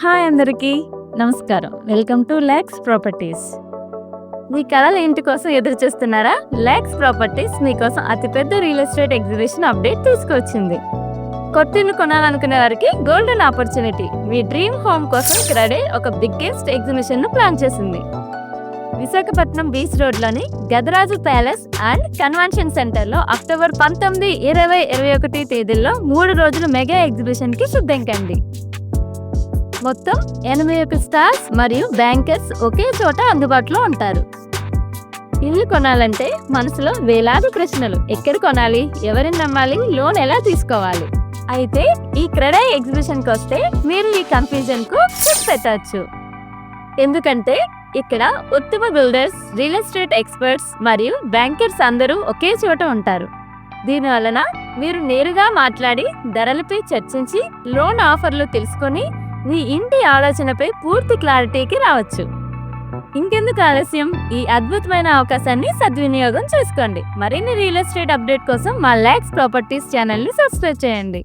Hi అందరికీ నమస్కారం. Welcome to Lax Properties. మీ కలల ఇంటి కోసం ఎదురు చూస్తున్నారా? లాక్స్ ప్రాపర్టీస్ మీకోసం అతిపెద్ద రియల్ ఎస్టేట్ ఎగ్జిబిషన్ అప్డేట్ తీసుకొచ్చింది. కొత్తిల్లు కొనాలనుకునే వారికి గోల్డెన్ ఆపర్చునిటీ. మీ డ్రీమ్ హోమ్ కోసం ఇక్కడే ఒక బిగ్గెస్ట్ ఎగ్జిబిషన్ ను ప్లాన్ చేసింది. విశాఖపట్నం బీచ్ రోడ్లోని గదరాజు ప్యాలెస్ అండ్ కన్వెన్షన్ సెంటర్లో అక్టోబర్ 19, 20, 21 తేదీల్లో 3 రోజుల మెగా ఎగ్జిబిషన్ కి సిద్ధం కండి. మొత్తం 81 స్టార్స్ మరియు బ్యాంకర్స్ ఒకే చోట అందుబాటులో ఉంటారు. ఇల్లు కొనాలంటే మనసులో వేలాది ప్రశ్నలు. ఎక్కడ కొనాలి, ఎవరిని నమ్మాలి, లోన్ ఎలా తీసుకోవాలి? అయితే ఈ క్రెడై ఎగ్జిబిషన్కి వస్తే మీరు ఈ కన్ఫ్యూజన్ కు చెక్ పెట్టచ్చు. ఎందుకంటే ఇక్కడ ఉత్తమ బిల్డర్స్, రియల్ ఎస్టేట్ ఎక్స్పర్ట్స్ మరియు బ్యాంకర్స్ అందరూ ఒకే చోట ఉంటారు. దీని వలన మీరు నేరుగా మాట్లాడి ధరలపై చర్చించి లోన్ ఆఫర్లు తెలుసుకొని మీ ఇంటి ఆలోచనపై పూర్తి క్లారిటీకి రావచ్చు. ఇంకెందుకు ఆలస్యం? ఈ అద్భుతమైన అవకాశాన్ని సద్వినియోగం చేసుకోండి. మరిన్ని రియల్ ఎస్టేట్ అప్డేట్ కోసం మా లాక్స్ ప్రాపర్టీస్ ఛానల్ని సబ్స్క్రైబ్ చేయండి.